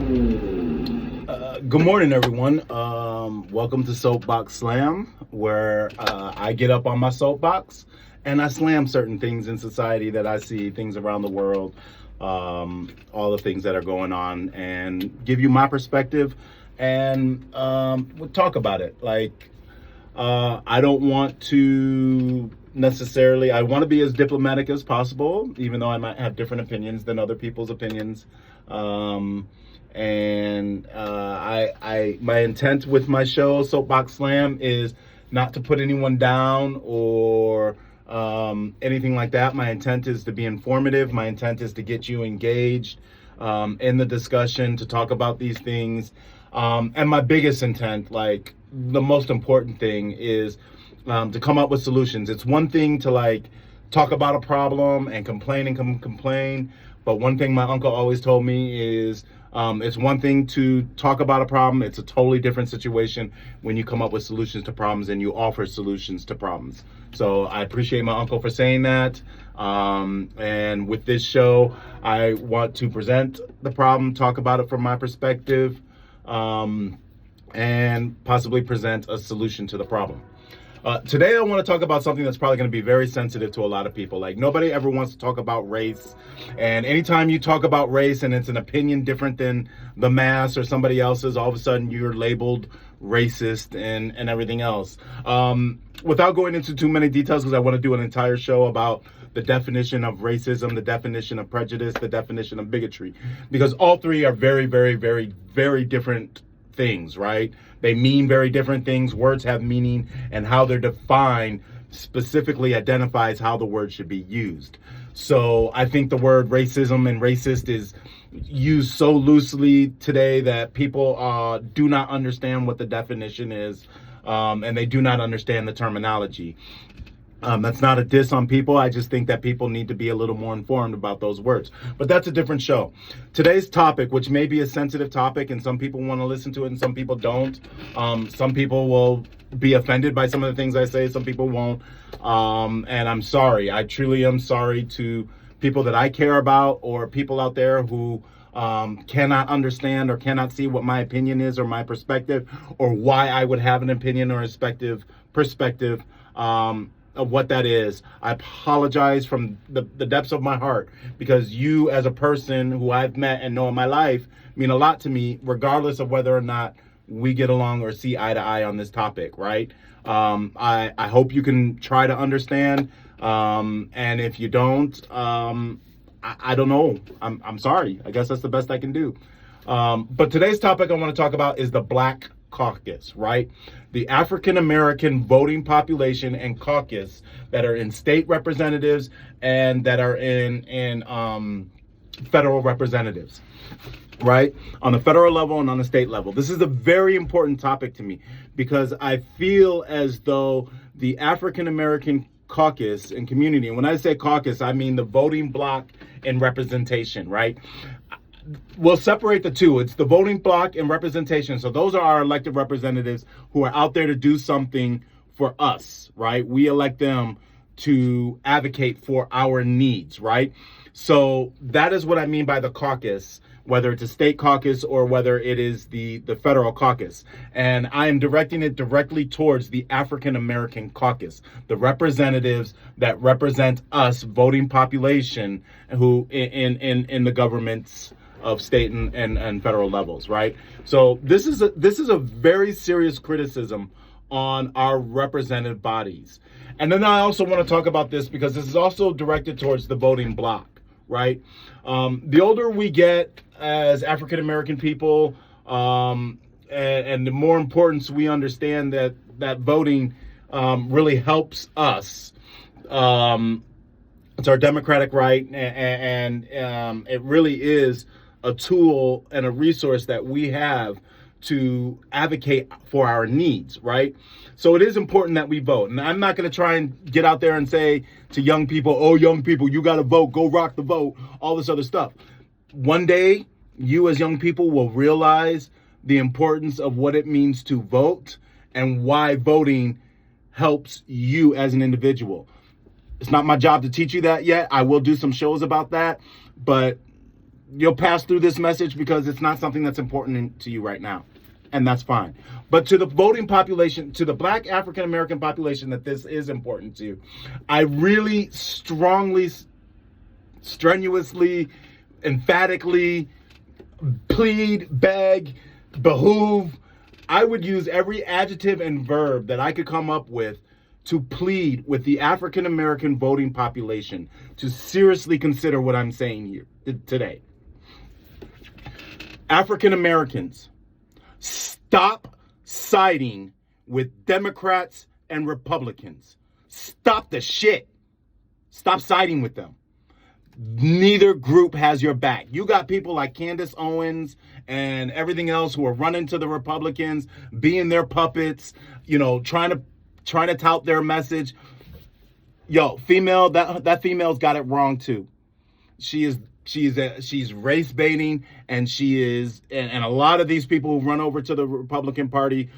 Good morning, everyone. Welcome to SoapBox Slam, where I get up on my soapbox and I slam certain things in society that I see, things around the world, all the things that are going on, and give you my perspective and we'll talk about it. I don't want to necessarily, I want to be as diplomatic as possible, even though I might have different opinions than other people's opinions. My intent with my show, SoapBox Slam, is not to put anyone down or anything like that. My intent is to be informative. My intent is to get you engaged in the discussion, to talk about these things. And my biggest intent, like the most important thing, is to come up with solutions. It's one thing to talk about a problem and complain. But one thing my uncle always told me is it's one thing to talk about a problem. It's a totally different situation when you come up with solutions to problems and you offer solutions to problems. So I appreciate my uncle for saying that. And with this show, I want to present the problem, talk about it from my perspective, and possibly present a solution to the problem. Today I want to talk about something that's probably going to be very sensitive to a lot of people. Like, nobody ever wants to talk about race. And anytime you talk about race and it's an opinion different than the mass or somebody else's, all of a sudden you're labeled racist and everything else. Without going into too many details, because I want to do an entire show about the definition of racism, the definition of prejudice, the definition of bigotry, because all three are very, very, very, very different things, right? They mean very different things. Words have meaning, and how they're defined specifically identifies how the word should be used. So I think the word racism and racist is used so loosely today that people do not understand what the definition is, and they do not understand the terminology. That's not a diss on people. I just think that people need to be a little more informed about those words. But that's a different show. Today's topic, which may be a sensitive topic, and some people want to listen to it and some people don't. Some people will be offended by some of the things I say. Some people won't. And I'm sorry. I truly am sorry to people that I care about, or people out there who cannot understand or cannot see what my opinion is, or my perspective, or why I would have an opinion or a perspective of what that is. I apologize from the depths of my heart, because you, as a person who I've met and know in my life, mean a lot to me, regardless of whether or not we get along or see eye to eye on this topic, right? I hope you can try to understand, and if you don't, I don't know. I'm sorry. I guess that's the best I can do. But today's topic I want to talk about is the Black Caucus, right? The African American voting population and caucus that are in state representatives and that are in federal representatives, right? On the federal level and on the state level. This is a very important topic to me, because I feel as though the African American caucus and community, and when I say caucus, I mean the voting block and representation, right? We'll separate the two. It's the voting block and representation. So those are our elected representatives who are out there to do something for us, right? We elect them to advocate for our needs, right? So that is what I mean by the caucus, whether it's a state caucus or whether it is the federal caucus. And I am directing it directly towards the African American caucus, the representatives that represent us, voting population, who in the government's of state and federal levels, right? So this is a very serious criticism on our representative bodies. And then I also want to talk about this because this is also directed towards the voting block, right? The older we get as African American people, and the more importance we understand that voting really helps us. It's our democratic right, and it really is a tool and a resource that we have to advocate for our needs, right? So it is important that we vote. And I'm not going to try and get out there and say to young people, oh, young people, you got to vote, go rock the vote, all this other stuff. One day, you as young people will realize the importance of what it means to vote and why voting helps you as an individual. It's not my job to teach you that yet. I will do some shows about that, but you'll pass through this message because it's not something that's important to you right now. And that's fine. But to the voting population, to the Black African American population that this is important to, I really strongly, strenuously, emphatically plead, beg, behoove. I would use every adjective and verb that I could come up with to plead with the African American voting population to seriously consider what I'm saying here today. African Americans, stop siding with Democrats and Republicans. Stop the shit. Stop siding with them. Neither group has your back. You got people like Candace Owens and everything else who are running to the Republicans, being their puppets, trying to tout their message. Yo, female, that female's got it wrong too. She's race baiting, and and a lot of these people who run over to the Republican Party,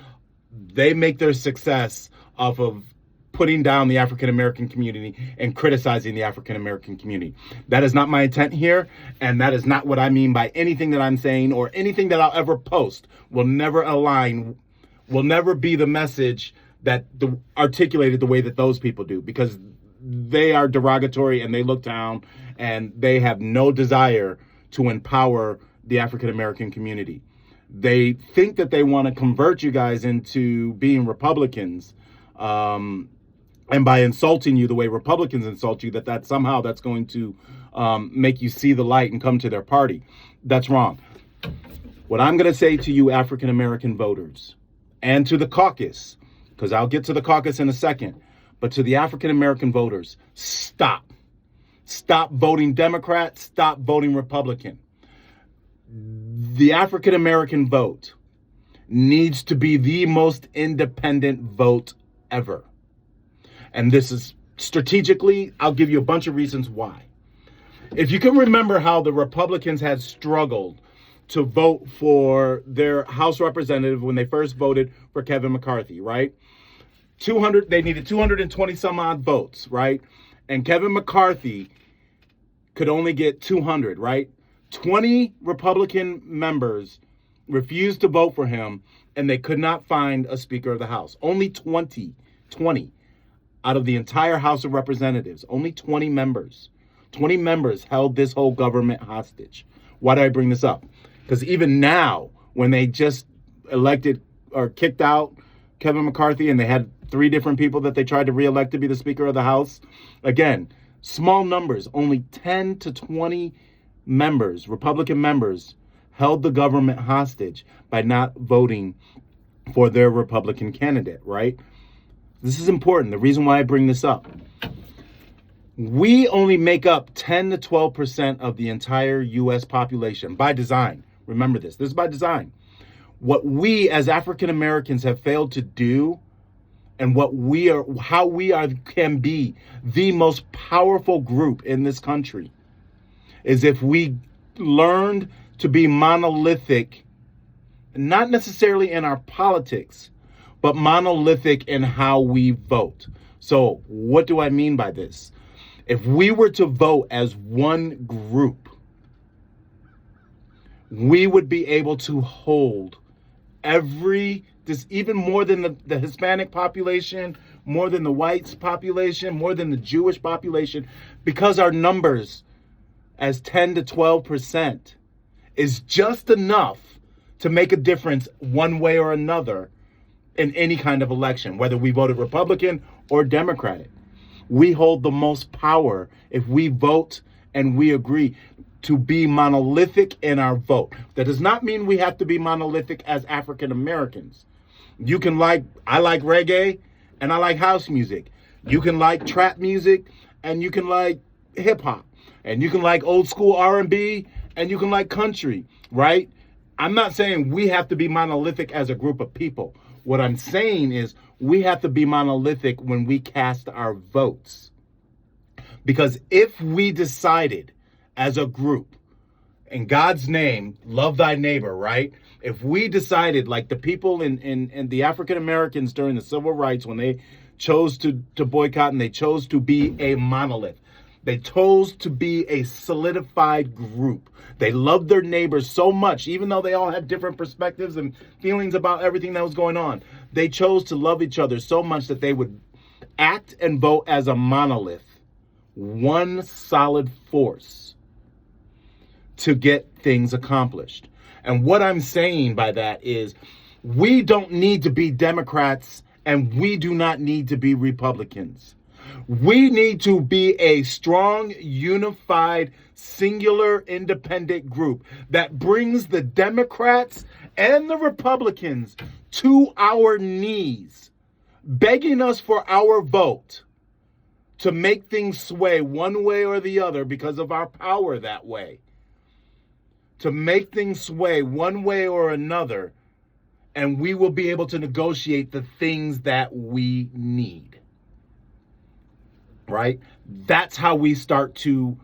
they make their success off of putting down the African American community and criticizing the African American community. That is not my intent here, and that is not what I mean by anything that I'm saying or anything that I'll ever post will never be the message that articulated the way that those people do, because they are derogatory and they look down and they have no desire to empower the African American community. They think that they want to convert you guys into being Republicans, and by insulting you the way Republicans insult you, that somehow that's going to make you see the light and come to their party. That's wrong. What I'm going to say to you African American voters and to the caucus, because I'll get to the caucus in a second, but to the African American voters, stop. Stop voting Democrat. Stop voting Republican. The African American vote needs to be the most independent vote ever. And this is strategically, I'll give you a bunch of reasons why. If you can remember how the Republicans had struggled to vote for their House representative when they first voted for Kevin McCarthy, right? They needed 220 some odd votes, right? And Kevin McCarthy could only get 200, right? 20 Republican members refused to vote for him, and they could not find a Speaker of the House. Only 20 out of the entire House of Representatives, only 20 members. 20 members held this whole government hostage. Why do I bring this up? Because even now, when they just elected or kicked out Kevin McCarthy and they had 3 different people that they tried to reelect to be the Speaker of the House, again, small numbers, only 10 to 20 members, Republican members, held the government hostage by not voting for their Republican candidate, right? This is important. The reason why I bring this up. We only make up 10 to 12% of the entire U.S. population by design. Remember this. This is by design. What we as African Americans have failed to do, and how we can be the most powerful group in this country, is if we learned to be monolithic, not necessarily in our politics, but monolithic in how we vote. So what do I mean by this? If we were to vote as one group, we would be able to hold even more than the Hispanic population, more than the whites population, more than the Jewish population, because our numbers as 10 to 12% is just enough to make a difference one way or another in any kind of election, whether we voted Republican or Democratic. We hold the most power if we vote and we agree to be monolithic in our vote. That does not mean we have to be monolithic as African Americans. I like reggae and I like house music. You can like trap music and you can like hip hop, and you can like old school R&B and you can like country, right? I'm not saying we have to be monolithic as a group of people. What I'm saying is we have to be monolithic when we cast our votes. Because if we decided as a group, in God's name, love thy neighbor, right? If we decided, like the people in the African Americans during the civil rights, when they chose to boycott and they chose to be a monolith, They chose to be a solidified group. They loved their neighbors so much, even though they all had different perspectives and feelings about everything that was going on. They chose to love each other so much that they would act and vote as a monolith, one solid force to get things accomplished. And what I'm saying by that is we don't need to be Democrats and we do not need to be Republicans. We need to be a strong, unified, singular, independent group that brings the Democrats and the Republicans to our knees, begging us for our vote to make things sway one way or the other because of our power that way. To make things sway one way or another, and we will be able to negotiate the things that we need. Right? That's how we start to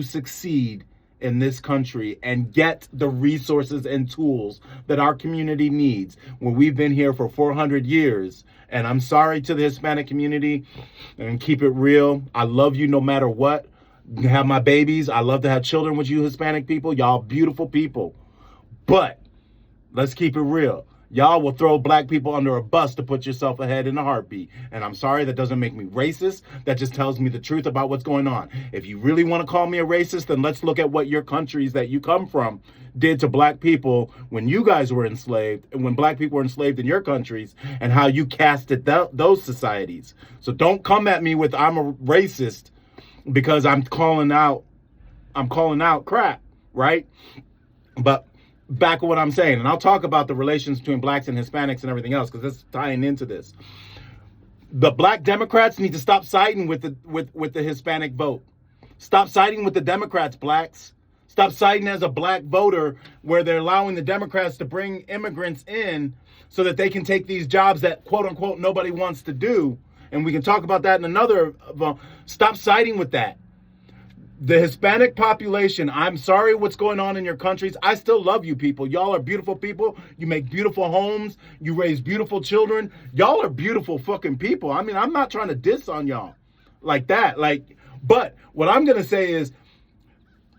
succeed in this country and get the resources and tools that our community needs. When we've been here for 400 years, and I'm sorry to the Hispanic community, and keep it real, I love you no matter what. You have my babies. I love to have children with you Hispanic people. Y'all beautiful people. But let's keep it real. Y'all will throw black people under a bus to put yourself ahead in a heartbeat. And I'm sorry, that doesn't make me racist. That just tells me the truth about what's going on. If you really want to call me a racist, then let's look at what your countries that you come from did to black people when you guys were enslaved, and when black people were enslaved in your countries, and how you casted those societies. So don't come at me with I'm a racist because I'm calling out crap, right? But back to what I'm saying, and I'll talk about the relations between blacks and Hispanics and everything else, because it's tying into this. The black Democrats need to stop siding with the Hispanic vote. Stop siding with the Democrats, blacks. Stop siding as a black voter where they're allowing the Democrats to bring immigrants in so that they can take these jobs that, quote unquote, nobody wants to do. And we can talk about that in another. Stop siding with that. The Hispanic population, I'm sorry what's going on in your countries. I still love you people. Y'all are beautiful people. You make beautiful homes. You raise beautiful children. Y'all are beautiful fucking people. I mean, I'm not trying to diss on y'all like that. But what I'm going to say is,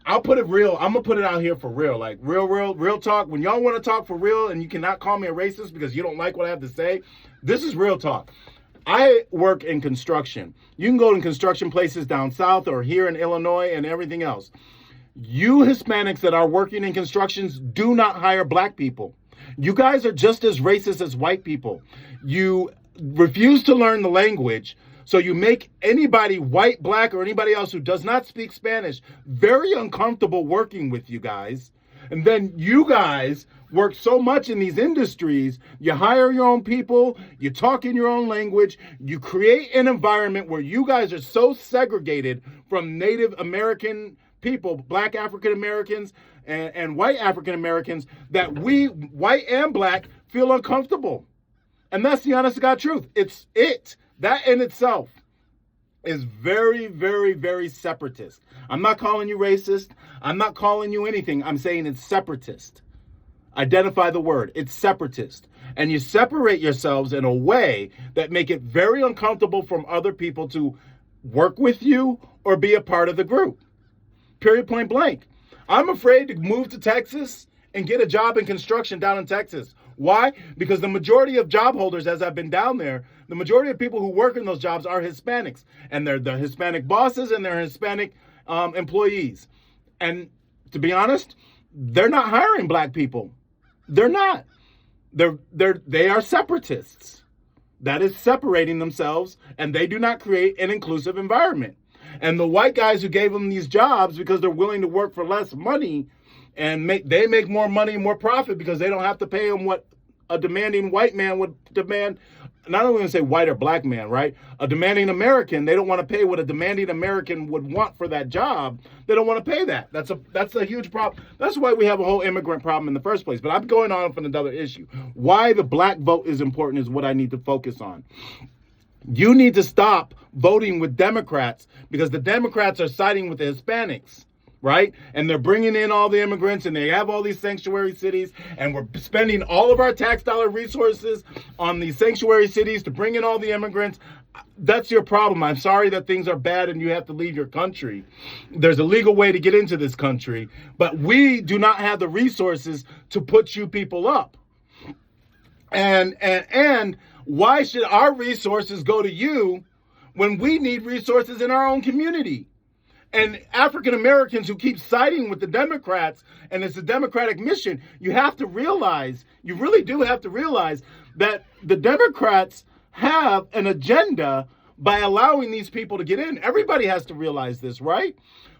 I'll put it real. I'm going to put it out here for real. Like real talk. When y'all want to talk for real and you cannot call me a racist because you don't like what I have to say, this is real talk. I work in construction. You can go to construction places down south or here in Illinois and everything else. You Hispanics that are working in constructions do not hire black people. You guys are just as racist as white people. You refuse to learn the language, so you make anybody, white, black, or anybody else who does not speak Spanish, very uncomfortable working with you guys. And then you guys work so much in these industries, you hire your own people, you talk in your own language, you create an environment where you guys are so segregated from Native American people, black African Americans and white African Americans, that we, white and black, feel uncomfortable. And that's the honest to God truth. That in itself is very, very, very separatist. I'm not calling you racist. I'm not calling you anything. I'm saying it's separatist. Identify the word. It's separatist. And you separate yourselves in a way that make it very uncomfortable from other people to work with you or be a part of the group. Period, point blank. I'm afraid to move to Texas and get a job in construction down in Texas. Why? Because the majority of job holders, as I've been down there, the majority of people who work in those jobs are Hispanics. And they're the Hispanic bosses and they're Hispanic employees. And to be honest, they're not hiring black people. They're not. They are separatists. That is separating themselves, and they do not create an inclusive environment. And the white guys who gave them these jobs because they're willing to work for less money and they make more money and more profit because they don't have to pay them what a demanding white man would demand. Not only going to say white or black man, right? A demanding American, they don't want to pay what a demanding American would want for that job. They don't want to pay that. That's a huge problem. That's why we have a whole immigrant problem in the first place. But I'm going on for another issue. Why the black vote is important is what I need to focus on. You need to stop voting with Democrats because the Democrats are siding with the Hispanics, right? And they're bringing in all the immigrants, and they have all these sanctuary cities, and we're spending all of our tax dollar resources on these sanctuary cities to bring in all the immigrants. That's your problem. I'm sorry that things are bad and you have to leave your country. There's a legal way to get into this country, but we do not have the resources to put you people up. And why should our resources go to you when we need resources in our own community? And African Americans who keep siding with the Democrats, and it's a Democratic mission, you have to realize, you really do have to realize that the Democrats have an agenda by allowing these people to get in. Everybody has to realize this, right?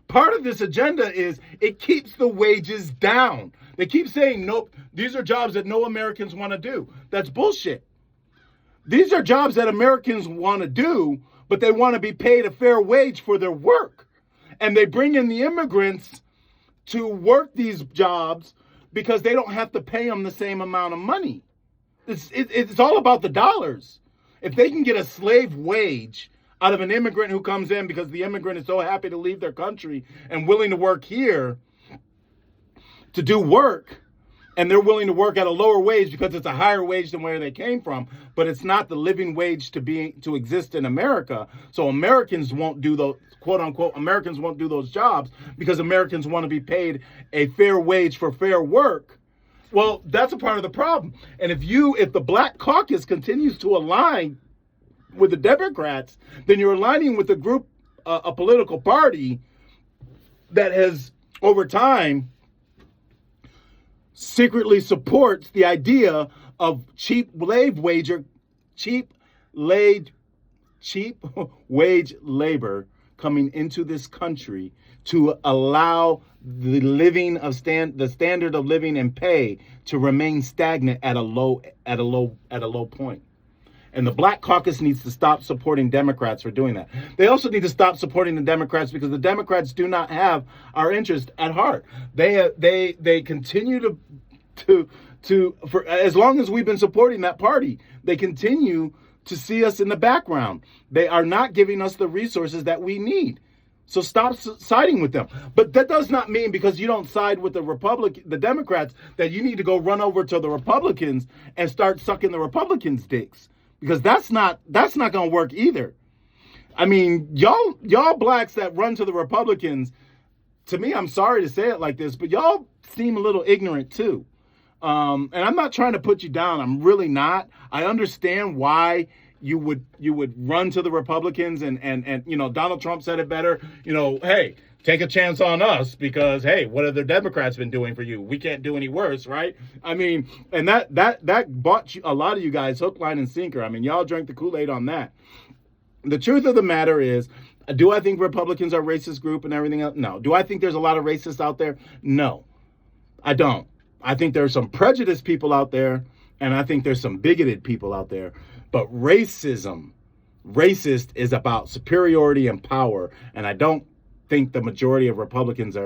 Part of this agenda is it keeps the wages down. They keep saying, nope, these are jobs that no Americans want to do. That's bullshit. These are jobs that Americans want to do, but they want to be paid a fair wage for their work. And they bring in the immigrants to work these jobs because they don't have to pay them the same amount of money. It's all about the dollars. If they can get a slave wage out of an immigrant who comes in because the immigrant is so happy to leave their country and willing to work here to do work, and they're willing to work at a lower wage because it's a higher wage than where they came from, but it's not the living wage to exist in America. So Americans won't do those, quote unquote, Americans won't do those jobs because Americans want to be paid a fair wage for fair work. Well, that's a part of the problem. And if the Black Caucus continues to align with the Democrats, then you're aligning with a group, a political party that has, over time, secretly supports the idea of cheap wage labor coming into this country to allow the standard of living and pay to remain stagnant at a low point. And the Black Caucus needs to stop supporting Democrats for doing that. They also need to stop supporting the Democrats because the Democrats do not have our interest at heart. They continue for as long as we've been supporting that party, they continue to see us in the background. They are not giving us the resources that we need. So stop siding with them. But that does not mean because you don't side with the Democrats that you need to go run over to the Republicans and start sucking the Republicans' dicks. Because that's not going to work either. I mean, y'all blacks that run to the Republicans, to me, I'm sorry to say it like this, but y'all seem a little ignorant too. And I'm not trying to put you down. I'm really not. I understand why you would run to the Republicans and Donald Trump said it better. Hey, take a chance on us because, hey, what have the Democrats been doing for you? We can't do any worse, right? I mean, and that bought a lot of you guys hook, line, and sinker. I mean, y'all drank the Kool-Aid on that. The truth of the matter is, do I think Republicans are a racist group and everything else? No. Do I think there's a lot of racists out there? No, I don't. I think there's some prejudiced people out there, and I think there's some bigoted people out there. But racist is about superiority and power, and I don't think the majority of Republicans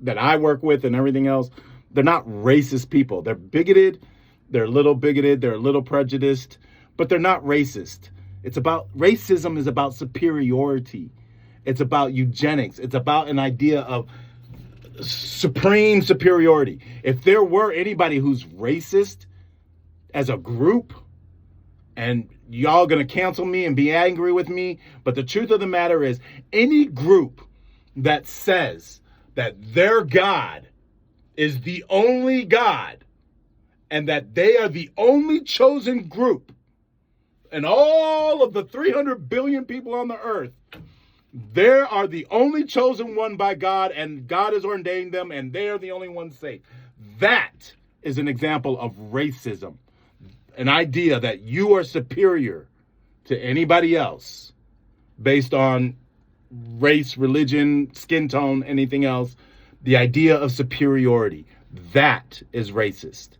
that I work with and everything else, they're not racist people. They're bigoted, they're a little prejudiced, but they're not racist. Racism is about superiority. It's about eugenics. It's about an idea of supreme superiority. If there were anybody who's racist as a group, and y'all gonna cancel me and be angry with me, but the truth of the matter is, any group that says that their God is the only God and that they are the only chosen group and all of the 300 billion people on the earth, they are the only chosen one by God and God has ordained them and they are the only ones saved. That is an example of racism. An idea that you are superior to anybody else based on race, religion, skin tone, anything else. The idea of superiority. That is racist.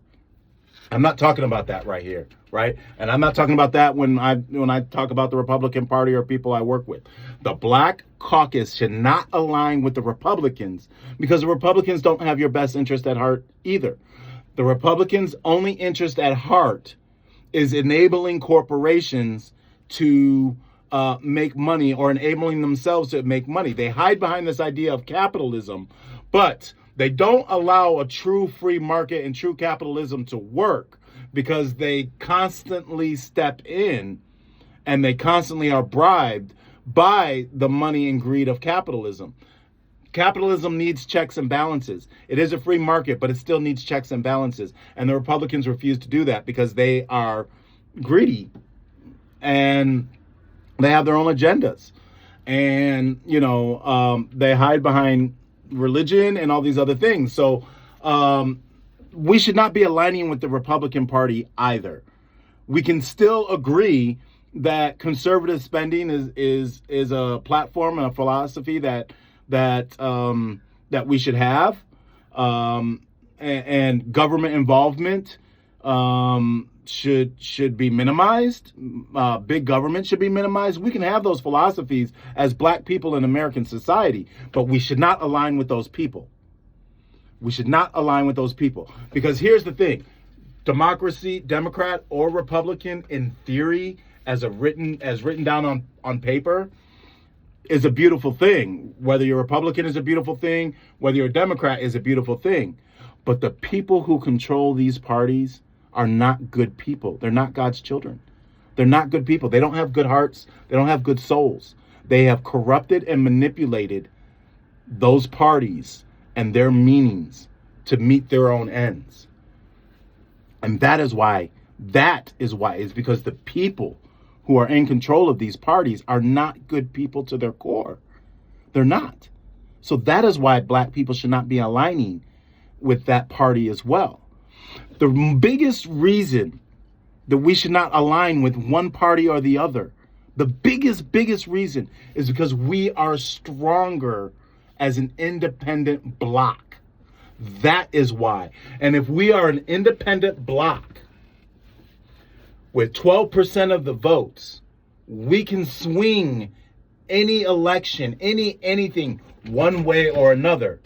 I'm not talking about that right here, right? And I'm not talking about that when I talk about the Republican Party or people I work with. The Black Caucus should not align with the Republicans because the Republicans don't have your best interest at heart either. The Republicans' only interest at heart is enabling corporations to make money or enabling themselves to make money. They hide behind this idea of capitalism, but they don't allow a true free market and true capitalism to work because they constantly step in and they constantly are bribed by the money and greed of capitalism. Capitalism needs checks and balances. It is a free market, but it still needs checks and balances. And the Republicans refuse to do that because they are greedy and they have their own agendas. And, they hide behind religion and all these other things. So we should not be aligning with the Republican Party either. We can still agree that conservative spending is a platform and a philosophy that we should have, and government involvement should be minimized. Big government should be minimized. We can have those philosophies as Black people in American society, but we should not align with those people. We should not align with those people, because here's the thing: democracy, Democrat or Republican, in theory, as written down on paper, is a beautiful thing. Whether you're a Republican is a beautiful thing, whether you're a Democrat is a beautiful thing. But the people who control these parties are not good people. They're not God's children. They're not good people. They don't have good hearts. They don't have good souls. They have corrupted and manipulated those parties and their meanings to meet their own ends. And that is why is because the people who are in control of these parties are not good people to their core. They're not. So that is why Black people should not be aligning with that party as well. The biggest reason that we should not align with one party or the other, the biggest reason is because we are stronger as an independent bloc. That is why. And if we are an independent bloc with 12% of the votes, we can swing any election, anything one way or another.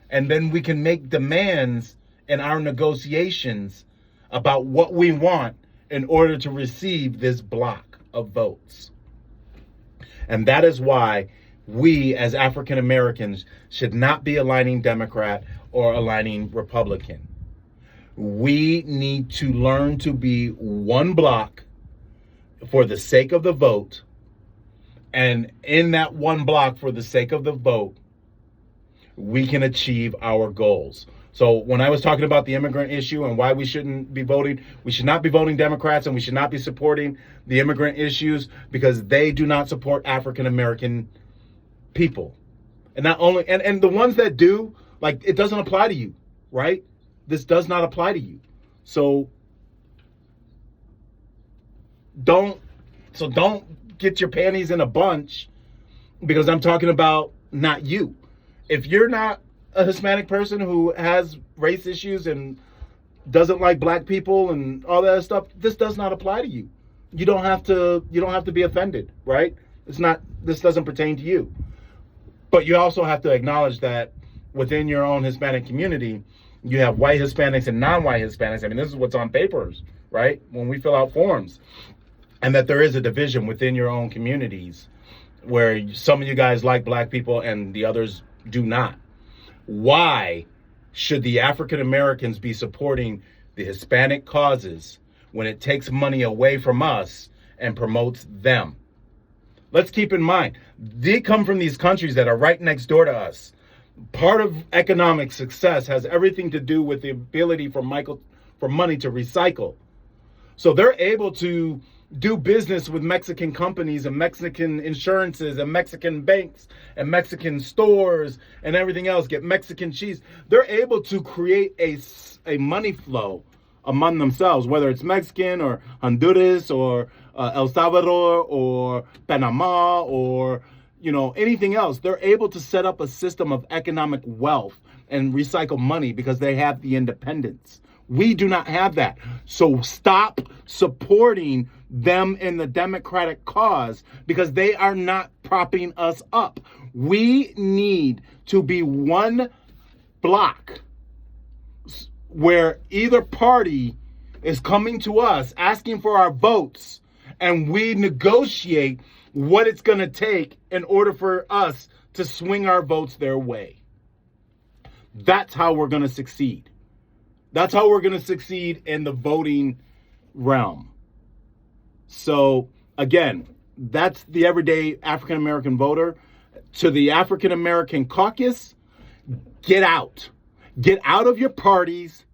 And then we can make demands in our negotiations about what we want in order to receive this block of votes. And that is why we as African Americans should not be aligning Democrat or aligning Republican. We need to learn to be one block for the sake of the vote. And in that one block for the sake of the vote, we can achieve our goals. So when I was talking about the immigrant issue and why we shouldn't be voting, we should not be voting Democrats and we should not be supporting the immigrant issues because they do not support African American people. And not only, and the ones that do, like, it doesn't apply to you, right? This does not apply to you. So don't get your panties in a bunch because I'm talking about not you. If you're not a Hispanic person who has race issues and doesn't like Black people and all that stuff, this does not apply to you. You don't have to be offended, right? This doesn't pertain to you. But you also have to acknowledge that within your own Hispanic community, you have white Hispanics and non-white Hispanics. I mean, this is what's on papers, right? When we fill out forms. And that there is a division within your own communities where some of you guys like Black people and the others do not. Why should the African Americans be supporting the Hispanic causes when it takes money away from us and promotes them? Let's keep in mind, they come from these countries that are right next door to us. Part of economic success has everything to do with the ability for money to recycle. So they're able to do business with Mexican companies and Mexican insurances and Mexican banks and Mexican stores and everything else, get Mexican cheese. They're able to create a money flow among themselves, whether it's Mexican or Honduras or El Salvador or Panama or anything else. They're able to set up a system of economic wealth and recycle money because they have the independence. We do not have that. So stop supporting them in the Democratic cause because they are not propping us up. We need to be one block where either party is coming to us asking for our votes and we negotiate what it's going to take in order for us to swing our votes their way. That's how we're going to succeed. That's how we're going to succeed in the voting realm. So, again, that's the everyday African American voter. To the African American caucus, get out. Get out of your parties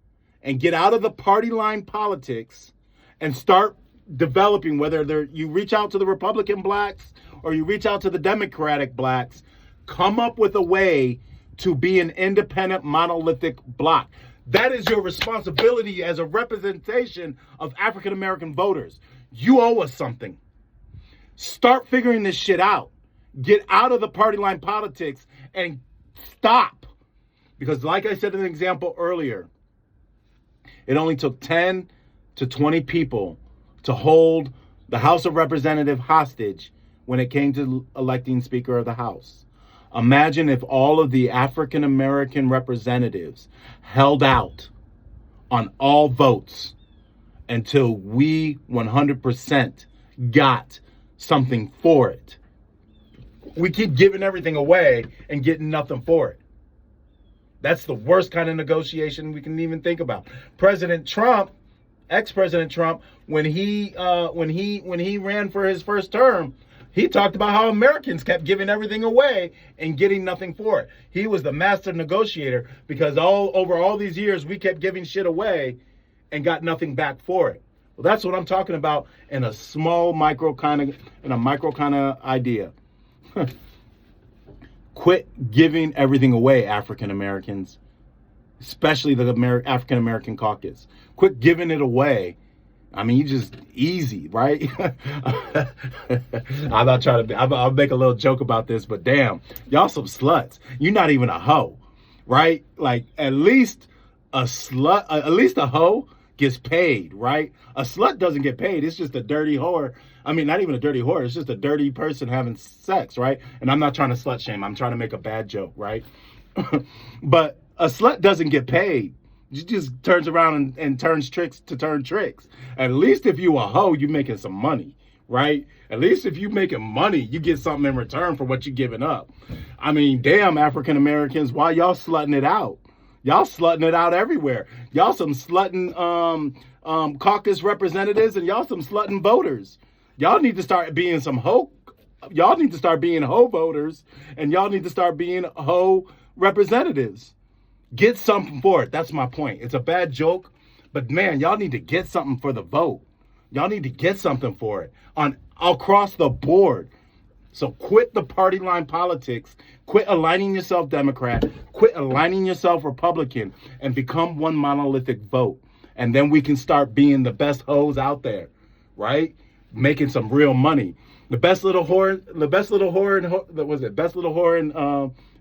and get out of the party line politics and start developing, whether you reach out to the Republican blacks or you reach out to the Democratic blacks, come up with a way to be an independent monolithic bloc. That is your responsibility as a representation of African American voters. You owe us something. Start figuring this shit out. Get out of the party line politics and stop. Because like I said in an example earlier, it only took 10 to 20 people to hold the House of Representatives hostage when it came to electing Speaker of the House. Imagine if all of the African American representatives held out on all votes until we 100% got something for it. We keep giving everything away and getting nothing for it. That's the worst kind of negotiation we can even think about. President Trump, ex-President Trump, when he ran for his first term, he talked about how Americans kept giving everything away and getting nothing for it. He was the master negotiator because over all these years we kept giving shit away and got nothing back for it. Well, that's what I'm talking about in a micro kind of idea. Quit giving everything away, African Americans, especially the African American caucus. Quit giving it away. I mean, you just easy, right? I'm not trying to. I'll make a little joke about this, but damn, y'all some sluts. You're not even a hoe, right? Like at least a hoe gets paid, right? A slut doesn't get paid. It's just a dirty whore. I mean, not even a dirty whore. It's just a dirty person having sex, right? And I'm not trying to slut shame. I'm trying to make a bad joke, right? But a slut doesn't get paid. She just turns around and turns tricks to turn tricks. At least if you a hoe, you making some money, right? At least if you making money, you get something in return for what you giving up. I mean, damn, African Americans, why y'all slutting it out? Y'all slutting it out everywhere. Y'all some slutting caucus representatives and y'all some slutting voters. Y'all need to start being some hoe. Y'all need to start being hoe voters and y'all need to start being hoe representatives. Get something for it. That's my point. It's a bad joke, but man, y'all need to get something for the vote. Y'all need to get something for it across the board. So quit the party line politics. Quit aligning yourself Democrat. Quit aligning yourself Republican and become one monolithic vote. And then we can start being the best hoes out there, right? Making some real money. The best little whore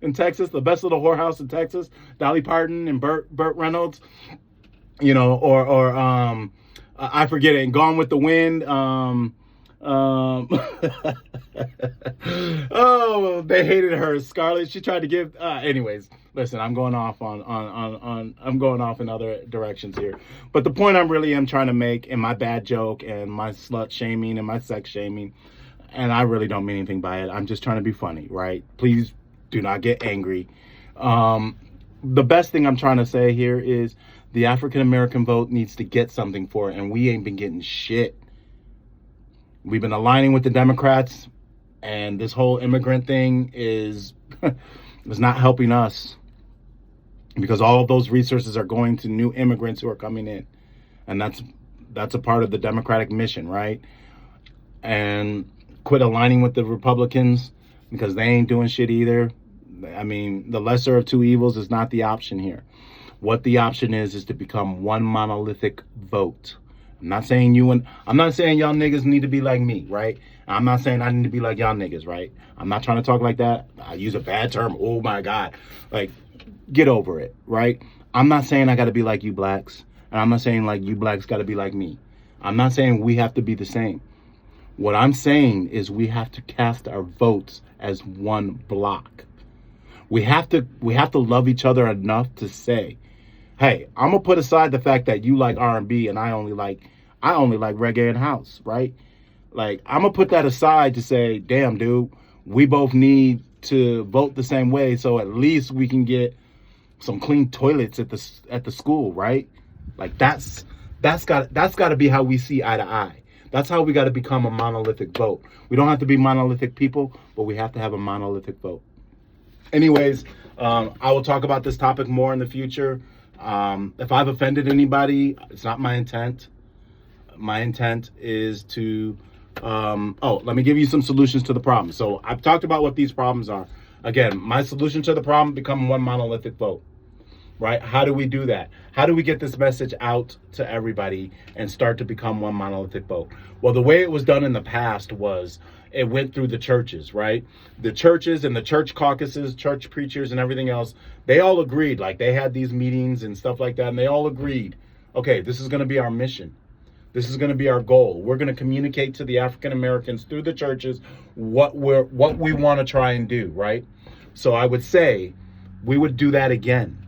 in Texas, the best little whorehouse in Texas, Dolly Parton and Burt Reynolds, you know, or I forget it, and Gone with the Wind. Oh, they hated her. Scarlett. She tried to give. Anyways, listen, I'm going off I'm going off in other directions here. But the point I really am trying to make, in my bad joke and my slut shaming and my sex shaming, and I really don't mean anything by it. I'm just trying to be funny, right? Please do not get angry. The best thing I'm trying to say here is the African American vote needs to get something for it, and we ain't been getting shit. We've been aligning with the Democrats, and this whole immigrant thing is not helping us because all of those resources are going to new immigrants who are coming in, and that's a part of the Democratic mission, right? And quit aligning with the Republicans because they ain't doing shit either. I mean, the lesser of two evils is not the option here. What the option is to become one monolithic vote. I'm not saying y'all niggas need to be like me, right? I'm not saying I need to be like y'all niggas, right? I'm not trying to talk like that. I use a bad term. Oh my God. Like, get over it, right? I'm not saying I got to be like you blacks. And I'm not saying like you blacks got to be like me. I'm not saying we have to be the same. What I'm saying is we have to cast our votes as one block. We have to love each other enough to say, hey, I'm gonna put aside the fact that you like R&B and I only like reggae and house, right? Like, I'm gonna put that aside to say, damn, dude, we both need to vote the same way, so at least we can get some clean toilets at the school, right? Like, that's got to be how we see eye to eye. That's how we got to become a monolithic vote. We don't have to be monolithic people, but we have to have a monolithic vote. Anyways, I will talk about this topic more in the future. If I've offended anybody, it's not my intent. My intent is to, let me give you some solutions to the problem. So I've talked about what these problems are. Again, my solution to the problem, become one monolithic vote, right? How do we do that? How do we get this message out to everybody and start to become one monolithic vote? Well, the way it was done in the past was it went through the churches, right? The churches and the church caucuses, church preachers and everything else, they all agreed. Like, they had these meetings and stuff like that, and they all agreed, okay, this is going to be our mission. This is going to be our goal. We're going to communicate to the African Americans through the churches what we want to try and do, right? So I would say we would do that again.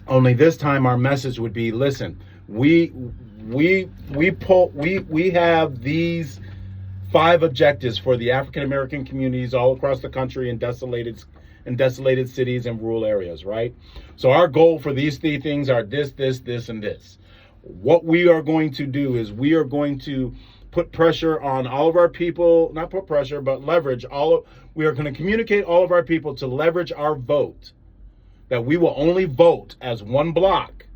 Only this time our message would be, listen, we have these 5 objectives for the African American communities all across the country in desolated cities and rural areas, right? So our goal for these 3 things are this, and this. What we are going to do is we are going to put pressure on all of our people, not put pressure, but leverage we are going to communicate all of our people to leverage our vote, that we will only vote as one block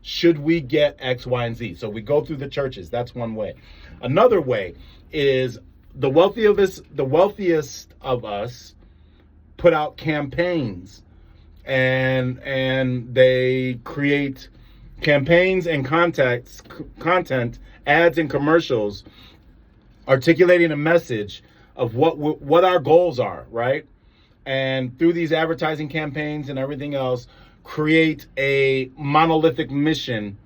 should we get X, Y, and Z. So we go through the churches. That's one way. Another way is the wealthiest of us put out campaigns, and they create campaigns and content, ads and commercials, articulating a message of what our goals are, right? And through these advertising campaigns and everything else, create a monolithic mission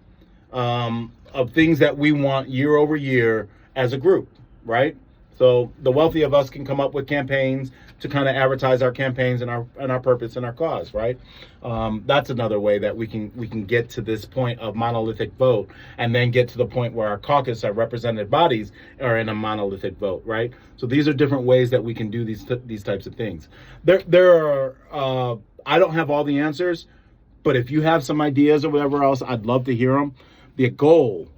of things that we want year over year as a group, right? So the wealthy of us can come up with campaigns to kind of advertise our campaigns and our purpose and our cause, right? That's another way that we can get to this point of monolithic vote, and then get to the point where our caucus, our represented bodies, are in a monolithic vote, right? So these are different ways that we can do these types of things. There are I don't have all the answers, but if you have some ideas or whatever else, I'd love to hear them. The goal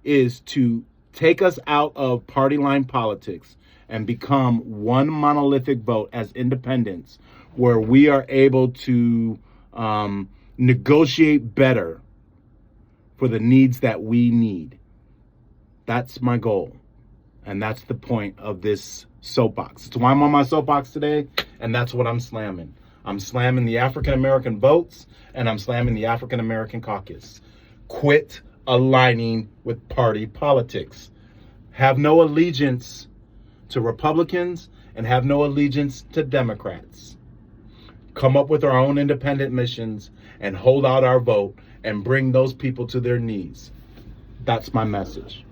is to take us out of party line politics and become one monolithic vote as independents, where we are able to negotiate better for the needs that we need. That's my goal. And that's the point of this soapbox. It's why I'm on my soapbox today, and that's what I'm slamming. I'm slamming the African American votes, and I'm slamming the African American caucus. Quit aligning with party politics. Have no allegiance to Republicans and have no allegiance to Democrats. Come up with our own independent missions and hold out our vote and bring those people to their knees. That's my message.